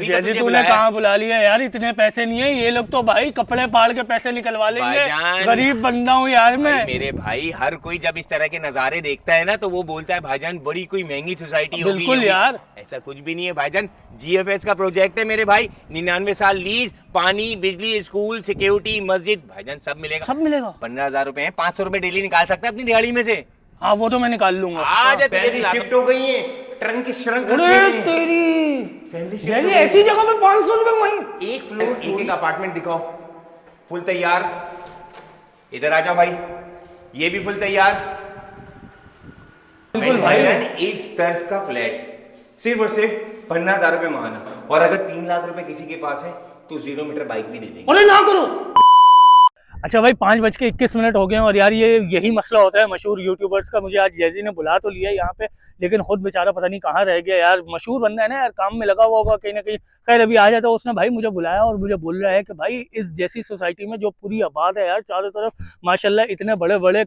जैसे तूने कहाँ बुला लिया यार, इतने पैसे नहीं है। ये लोग तो भाई कपड़े फाड़ के पैसे निकलवा लेंगे, गरीब बंदा हूँ यार मैं। मेरे भाई हर कोई जब इस तरह के नजारे देखता है ना तो वो बोलता है भाईजान बड़ी कोई महंगी सोसाइटी होगी। बिल्कुल यार, ऐसा कुछ भी नहीं है भाईजान। जीएफएस का प्रोजेक्ट है मेरे भाई, 99 साल लीज, पानी, बिजली, स्कूल, सिक्योरिटी, मस्जिद, भाईजान सब मिलेगा। सब मिलेगा। 15,000 रुपए है, 500 रुपए डेली निकाल सकते हैं अपनी दिहाड़ी में से। हाँ वो तो मैं निकाल लूंगा। आज तेरी शिफ्ट हो गई है, ट्रंक श्रंक तेरी ऐसी जगह पे 500 रुपए वहीं। एक फ्लोर एक अपार्टमेंट दिखाओ, फुल तैयार। इधर आ जाओ भाई, ये भी फुल तैयार। बिल्कुल भाई, इस तर्ज का फ्लैट सिर्फ और सिर्फ 15,000 रुपए मांगना, और अगर 3 लाख रुपए किसी के पास है तो 0 मीटर बाइक भी दे देंगे। अरे ना करो। अच्छा भाई 5:21 हो गए हैं और यार यही मसला होता है मशहूर यूट्यूबर्स का। मुझे आज जैजी ने बुला तो लिया यहाँ पे, लेकिन खुद बेचारा पता नहीं कहाँ रह गया यार। मशहूर बंदा है ना यार, काम में लगा हुआ होगा कहीं ना कहीं। खैर अभी आ जाता है। उसने भाई मुझे बुलाया और मुझे बोल रहा है कि भाई इस जैसी सोसाइटी में जो पूरी आबाद है यार, चारों तरफ माशाल्लाह इतने बड़े बड़े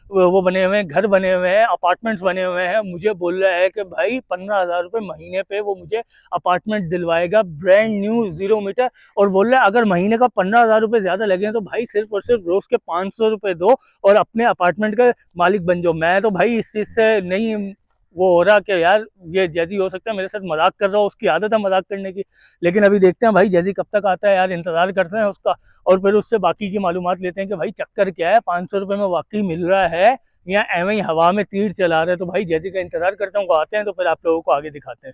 वो बने हुए हैं, घर बने हुए हैं, अपार्टमेंट्स बने हुए हैं। मुझे बोल रहा है कि भाई 15,000 रुपये महीने पे वो मुझे अपार्टमेंट दिलवाएगा, ब्रांड न्यू 0 मीटर। और बोल रहा है अगर महीने का 15,000 रुपये ज्यादा लगे तो भाई सिर्फ और सिर्फ रोज के 500 रुपए दो और अपने अपार्टमेंट का मालिक बन जाओ। मैं तो भाई इस चीज से नहीं वो हो रहा कि यार ये जैजी हो सकता है मेरे साथ मजाक कर रहा हो, उसकी आदत है मजाक करने की। लेकिन अभी देखते हैं भाई जैजी कब तक आता है यार, इंतजार करते हैं उसका और फिर उससे बाकी की मालूमात लेते हैं कि भाई चक्कर क्या है, 500 रुपए में वाकई मिल रहा है या एवं ही हवा में तीर चला रहे हैं। तो भाई जैजी का इंतजार करता हूँ, आते हैं तो फिर आप लोगों को आगे दिखाते हैं।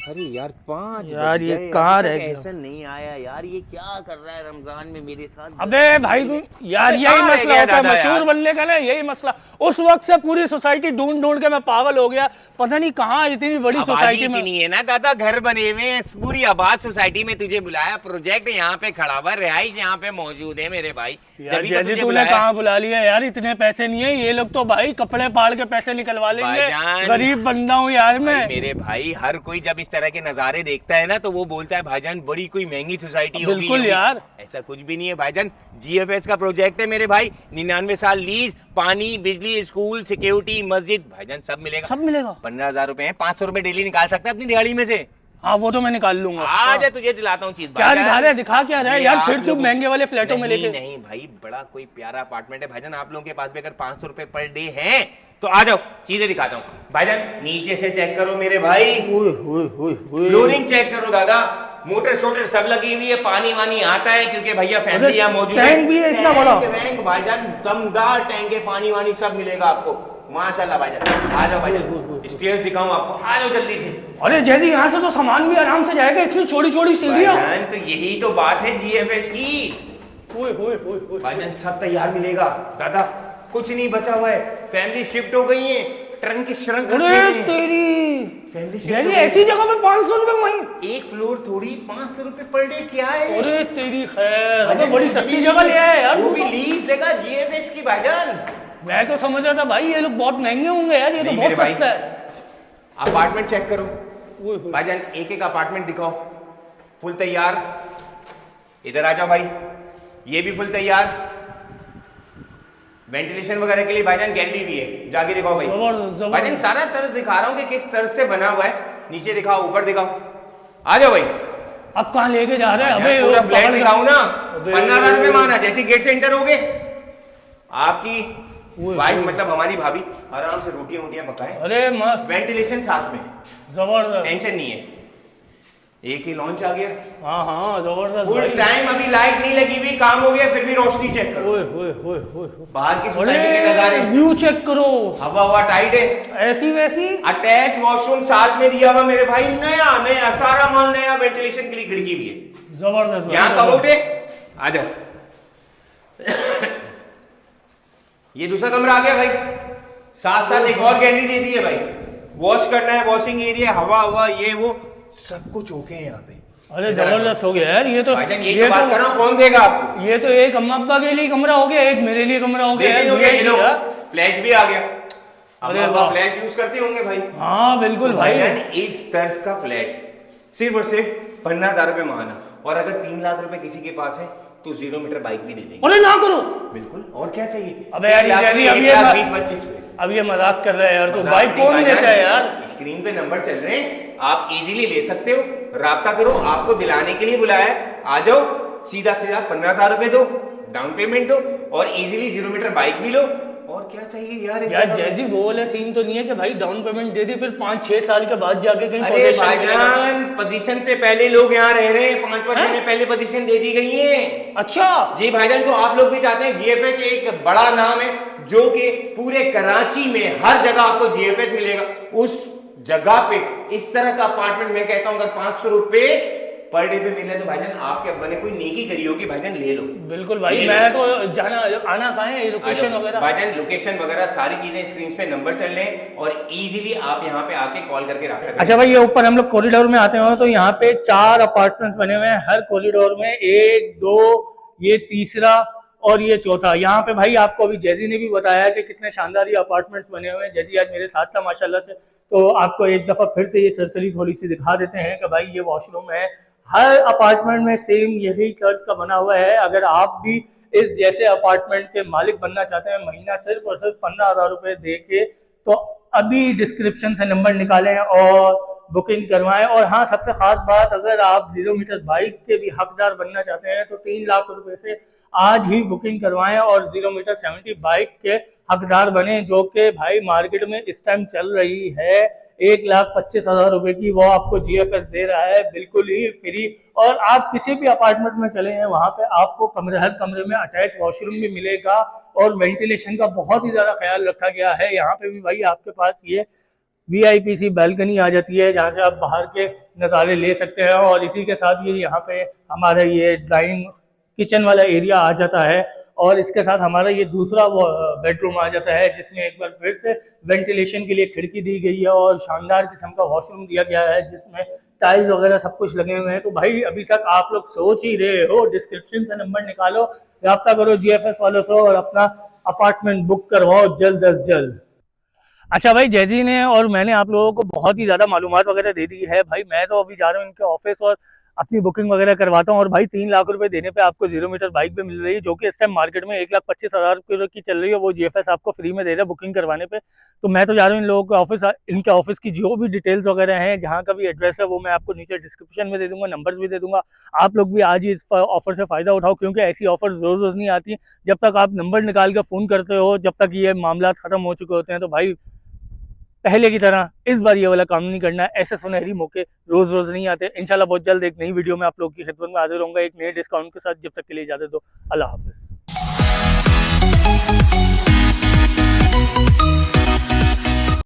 अरे यार 5 यार ये कहाँ रह गया? ऐसा नहीं आया यार, ये क्या कर रहा है रमजान में मेरे साथ? अबे भाई तू यार यही मसला होता है मशहूर बनने का ना, यही मसला। उस वक्त से पूरी सोसाइटी ढूंढ ढूंढ के मैं पागल हो गया। पता नहीं कहाँ इतनी बड़ी सोसाइटी में नहीं है ना दादा, घर बने हुए हैं, पूरी आबाद सोसाइटी में तुझे बुलाया, प्रोजेक्ट यहाँ पे खड़ा हुआ, रिहाइश यहाँ पे मौजूद है मेरे भाई। जैसे तूने कहाँ बुला लिया यार, इतने पैसे नहीं है। ये लोग तो भाई कपड़े फाड़ के पैसे निकलवा लेंगे, गरीब बंदा हूँ यार मैं। मेरे भाई हर कोई जब इस तरह के नजारे देखता है ना तो वो बोलता है भाईजान बड़ी कोई महंगी सोसाइटी होगी। बिल्कुल यार, ऐसा कुछ भी नहीं है भाईजान। जीएफएस का प्रोजेक्ट है मेरे भाई, 99 साल लीज, पानी, बिजली, स्कूल, सिक्योरिटी, मस्जिद, भाईजान सब मिलेगा। सब मिलेगा। 15,000 रुपए है, 500 रुपए डेली निकाल सकते हैं अपनी दिहाड़ी में से। हाँ वो तो मैं निकाल लूंगा। आज है तुझे दिलाता हूँ चीज। क्या दिखा रहे, दिखा क्या रहा है यार? फिर तू महंगे वाले फ्लैटों में लेके। नहीं भाई, बड़ा कोई प्यारा अपार्टमेंट है भाईजान। आप लोगों के पास भी अगर 500 रुपए पर डे है तो आ जाओ, चीजें दिखाता हूँ भाईजान। नीचे से चेक करो मेरे भाई, फ्लोरिंग चेक करो दादा, मोटर शोटर सब लगी हुई है, पानी वानी आता है क्योंकि भैया फैमिली यहाँ मौजूद है। टैंक भी है इतना बड़ा टैंक भाईजान, दमदार टैंक है, पानी वानी सब मिलेगा आपको माशाल्लाह भाईजान। आ जाओ भाईजान, स्टेयर्स दिखाऊं आपको, आ जाओ जल्दी से। अरे जैसे यहाँ से तो सामान भी आराम से जाएगा, इतनी छोटी छोटी सीढ़ियाँ। तो यही तो बात है जीएफएस की। भाईजान सब तैयार मिलेगा दादा, कुछ नहीं बचा हुआ है। फैमिली शिफ्ट हो गई है, ट्रंक श्रंक। तेरी ऐसी जगह पे 500 रुपए वहीं। एक फ्लोर थोड़ी 500 रुपए पर डे क्या है? अरे तेरी खैर, अबे बड़ी सस्ती जगह ले आया यार। वो भी लीज जगह जीएफएस की भाईजान। मैं तो समझ रहा था भाई ये लोग बहुत महंगे होंगे यार, ये तो बहुत सस्ता है। अपार्टमेंट चेक करो भाईजान, एक एक अपार्टमेंट दिखाओ, फुल तैयार। इधर आ जाओ भाई, ये भी फुल तैयार। वेंटिलेशन वगैरह के लिए भाईजान गैलरी भी है, जाके दिखाओ भाई। भाईजान सारा तर्ज दिखा रहा हूँ कि किस तर्ज से बना हुआ है। नीचे दिखाओ, ऊपर दिखाओ, आ जाओ भाई। अब कहाँ लेके जा रहे हैं? अबे पूरा फ्लैट दिखाऊं ना, 15,000 रुपए माना। जैसे गेट से एंटर होगे, आपकी वाइफ मतलब हमारी भाभी आराम से रोटियां वोटियां पकाए। अरे मस्त, वेंटिलेशन साथ में, जबरदस्त, टेंशन नहीं है। एक ही लॉन्च आ गया। हाँ हाँ जबरदस्त फुल टाइम। अभी लाइट नहीं लगी हुई, काम हो गया, फिर भी रोशनी चेक करो। बाहर की सोसाइटी के नजारे, व्यू चेक करो, हवा हवा टाइट है, ऐसी वैसी। अटैच वॉशरूम साथ में दिया हुआ मेरे भाई, नया नया सारा माल नया। वेंटिलेशन के लिए खिड़की भी है, जबरदस्त। यहाँ कबोर्ड है, आ जाओ। ये दूसरा कमरा आ गया भाई, साथ साथ एक और गैलरी दे दी है भाई। वॉश करना है, वॉशिंग एरिया, हवा हवा ये वो सब कुछ ओके है यहाँ पे। अरे जबरदस्त हो गया यार ये तो। ये तो बात कर रहा हूँ, कौन देगा आपको? ये तो एक अम्मा अब्बा के लिए कमरा हो गया, एक मेरे लिए कमरा हो गया। फ्लैश भी आ गया। अरे फ्लैश यूज करते होंगे भाई। हाँ बिल्कुल भाई। इस तर्ज का फ्लैट सिर्फ और सिर्फ 15,000 रुपए मांगना, और अगर 3 लाख रुपए किसी के पास है तो 0 मीटर बाइक भी दे देंगे। अरे ना करो, बिल्कुल, और क्या चाहिए। अबे यार जैजी अब ये मजाक कर रहे हैं यार, तो बाइक कौन देता है यार। स्क्रीन पे नंबर चल रहे हैं, आप इजीली ले सकते हो, राब्ता करो, आपको दिलाने के लिए बुलाया है, आ जाओ, सीधा सीधा 15,000 रुपए दो, डाउन पेमेंट दो और इजीली 0 मीटर बाइक भी लो। और क्या चाहिए यार जैसी वो वाला सीन तो नहीं है कि भाई डाउन पेमेंट दे दी फिर 5-6 साल के बाद जाके कहीं अरे भाईजान, पोजीशन से पहले लोग यहाँ रह रहे हैं, 5 महीने पहले पोजीशन दे दी गई है। अच्छा जी भाईजान, तो आप लोग भी चाहते हैं। जीएफएस एक बड़ा नाम है जो कि पूरे कराची में हर जगह आपको जीएफएस मिलेगा। उस जगह पे इस तरह का अपार्टमेंट मैं कहता हूं अगर 500 रुपए पर डे पे मिले तो भाईजान आपके अब्बा ने कोई नेकी करी होगी, भाईजान ले लो। बिल्कुल भाई, मैं तो जाना आना कहाँ है, लोकेशन वगैरह भाईजान, लोकेशन वगैरह सारी चीजें स्क्रीन पे नंबर चल रहे हैं और इजीली आप यहाँ पे आके कॉल करके रखा करें। अच्छा भाई, ये ऊपर हम लोग कॉरिडोर में आते हैं तो यहाँ पे 4 अपार्टमेंट्स बने हुए हैं हर कॉरिडोर में, 1 2 ये तीसरा और ये चौथा। यहाँ पे भाई आपको अभी जैजी ने भी बताया कि कितने शानदार ये अपार्टमेंट्स बने हुए हैं। जैजी आज मेरे साथ था माशाल्लाह से, तो आपको एक दफा फिर से ये सरसरी थोड़ी सी दिखा देते हैं कि भाई ये वॉशरूम है। हर अपार्टमेंट में सेम यही चर्च का बना हुआ है। अगर आप भी इस जैसे अपार्टमेंट के मालिक बनना चाहते हैं, महीना सिर्फ और सिर्फ 15,000 रुपए दे के, तो अभी डिस्क्रिप्शन से नंबर निकालें और बुकिंग करवाएं। और हाँ, सबसे खास बात, अगर आप 0 मीटर बाइक के भी हकदार बनना चाहते हैं तो 3 लाख रुपए से आज ही बुकिंग करवाएं और 0 मीटर 70 बाइक के हकदार बने, जो कि भाई मार्केट में इस टाइम चल रही है 1,25,000 रुपए की। वो आपको जीएफएस दे रहा है बिल्कुल ही फ्री। और आप किसी भी अपार्टमेंट में चले हैं, वहां पे आपको हर कमरे में अटैच वॉशरूम भी मिलेगा और वेंटिलेशन का बहुत ही ज्यादा ख्याल रखा गया है। यहाँ पे भी भाई आपके पास ये वीआईपी बैल्कनी आ जाती है जहाँ से आप बाहर के नज़ारे ले सकते हैं। और इसी के साथ ये यहाँ पे हमारा ये ड्राइंग किचन वाला एरिया आ जाता है और इसके साथ हमारा ये दूसरा बेडरूम आ जाता है, जिसमें एक बार फिर से वेंटिलेशन के लिए खिड़की दी गई है और शानदार किस्म का वॉशरूम दिया गया है जिसमें टाइल्स वगैरह सब कुछ लगे हुए हैं। तो भाई अभी तक आप लोग सोच ही रहे हो, डिस्क्रिप्शन से नंबर निकालो, रब्ता करो जीएफएस वालों से और अपना अपार्टमेंट बुक करवाओ जल्द अज जल्द। अच्छा भाई, जैजी ने और मैंने आप लोगों को बहुत ही ज़्यादा मालूमात वगैरह दे दी है। भाई मैं तो अभी जा रहा हूँ इनके ऑफिस और अपनी बुकिंग वगैरह करवाता हूँ। और भाई 3 लाख रुपए देने पे आपको 0 मीटर बाइक भी मिल रही है, जो कि इस टाइम मार्केट में 1,25,000 रुपये की चल रही है। वो जीएफएस आपको फ्री में दे रहा है बुकिंग करवाने पे। तो मैं तो जा रहा हूँ इन लोगों के ऑफिस। इनके ऑफिस की जो भी डिटेल्स वगैरह हैं, जहाँ का भी एड्रेस है, वो मैं आपको नीचे डिस्क्रिप्शन में दे दूंगा, नंबर्स भी दे दूंगा। आप लोग भी आज ही इस ऑफर से फ़ायदा उठाओ, क्योंकि ऐसी ऑफर रोज़ रोज़ नहीं आती। जब तक आप नंबर निकाल के फ़ोन करते हो, जब तक ये मामला ख़त्म हो चुके होते हैं, तो भाई पहले की तरह इस बार ये वाला काम नहीं करना है। ऐसे सुनहरी मौके रोज रोज नहीं आते। इंशाल्लाह बहुत जल्द एक नई वीडियो में आप लोगों की खिदमत में हाजिर होऊंगा एक नए डिस्काउंट के साथ। जब तक के लिए इजाजत दो, अल्लाह हाफिज।